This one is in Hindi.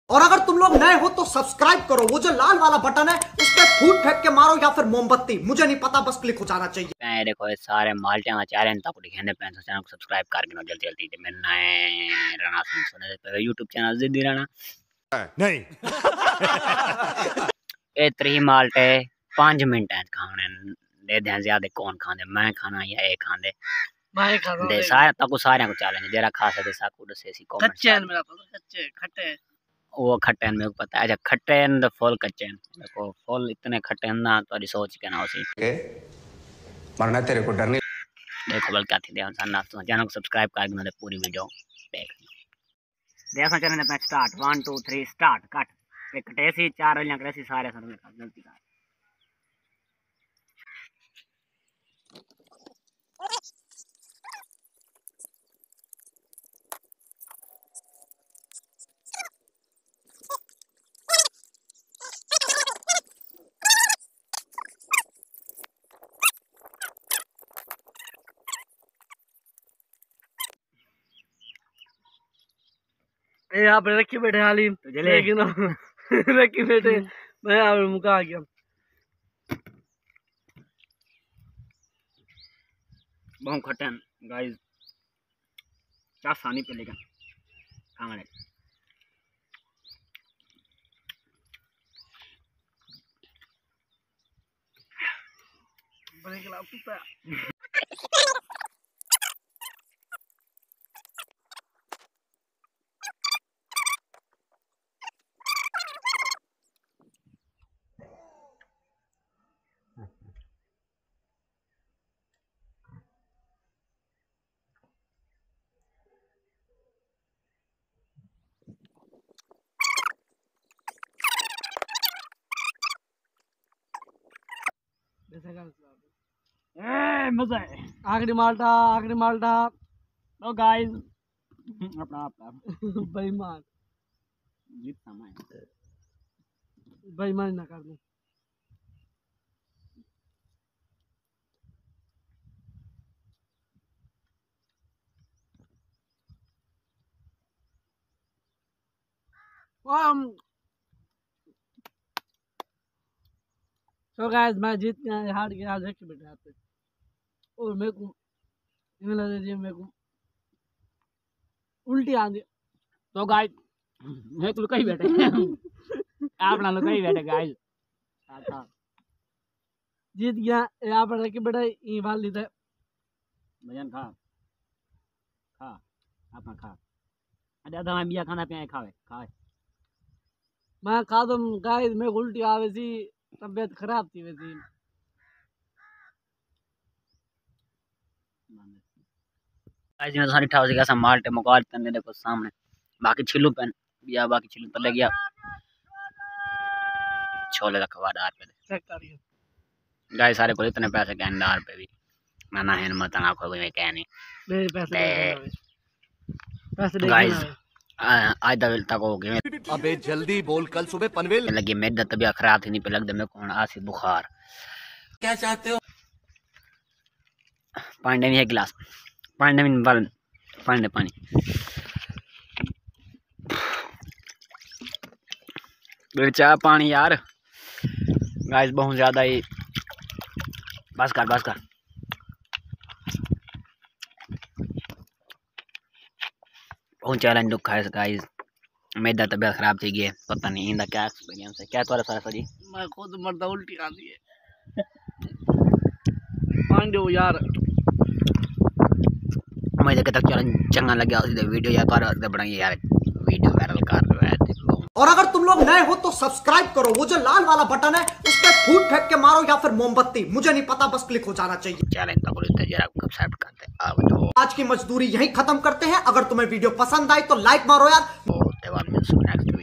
और अगर तुम लोग नए हो तो सब्सक्राइब करो, वो जो लाल वाला बटन है उस पर फूट फेंक के मारो या फिर मोमबत्ती, मुझे नहीं पता, बस क्लिक हो जाना चाहिए। देखो ये सारे माल्टे चारे तक दिखेंदे पे चैनल को सब्सक्राइब करके जल्दी जल्दी ते मैं नए राणा सुने पे YouTube चैनल जिद्दी राणा नहीं ए 3 माल्टे 5 मिनट खाने दे दे ज्यादा कौन खांदे, मैं खाना या ए खांदे मैं खाता दे सारे तक सारे को चैलेंज जरा खा सकते साकू दसे सी कमेंट कच्चे हैं मेरा तो कच्चे खट्टे वो खट्टे मेरे को पता है। अच्छा खट्टे द फुल कच्चे देखो फुल इतने खट्टे ना तो सोच के ना उसी मरना तेरे को डर नहीं। देखो बल क्या थी दे ना तो चैनल को सब्सक्राइब कर दे पूरी वीडियो देख देखो चैनल पे स्टार्ट 1 2 3 स्टार्ट कट एक टेसी चार वालियां करेसी सारे सर में गलती कर ए यहाँ पे रखी बैठे हाली तुझे ले लेकिन रखी बैठे मैं यहाँ पे मुका आ गया। बहुत खट्टे गाइस क्या सानी पे लेकर खाने बड़े खिलाफ कुत्ता मजा है। आखिरी माल्टा तो गाइस अपना बेईमान जीत समय बेईमान ना करना। तो गाइस मैं जीत गया, हार गया, देख के बैठे आते और मेरे को मेरे को उल्टी आ गई। तो गाइस मैं तो कहीं बैठे आप ना कहीं बैठे गाइस जीत गया यहाँ पर रख बैठा ये बाल ली थे भजन खा खा अपना खा अरे आधा मैं बिया खाना पे खावे खाए मैं खा दो गाइस मेरे को उल्टी आवे सी, तबीयत खराब थी वैसी। गाइस ने सारी ठाव से कैसा माल्टे मुकाल तने देखो सामने बाकी छिलू पेन बिया बाकी छिलू पर लग गया छोले का खवादार पे चेक करिए गाइस सारे को इतने पैसे गैंडार पे भी ना है मत ना कोई में कह नहीं मेरे पैसे दे गाइस आज तक हो गए अबे जल्दी बोल, कल सुबह पनवेल लगी मेरी तबीयत खराब थी नहीं पे लग दे मेरे को आसी बुखार। क्या चाहते हो? पानी नहीं है गिलास पानी नहीं बल पानी पानी चाह पानी यार गाइस बहुत ज्यादा ही बस कर बहुत चैलेंज दुख है गाइस मेरी तबीयत खराब थी गई पता नहीं इनका क्या एक्सपीरियंस है क्या तुम्हारा सारा सजी मैं खुद मरता उल्टी आती है पांडे हो यार मुझे तक चैलेंज चंगा लग गया उसी वीडियो या तो बनाइए यार वीडियो वायरल कर रहे हैं। और अगर तुम लोग नए हो तो सब्सक्राइब करो, वो जो लाल वाला बटन है उस पर फूट फेंक के मारो या फिर मोमबत्ती, मुझे नहीं पता, बस क्लिक हो जाना चाहिए। चैलेंज तक जरा सब्सक्राइब करते अब आज की मजदूरी यही खत्म करते हैं। अगर तुम्हें वीडियो पसंद आई तो लाइक मारो यार। नेक्स्ट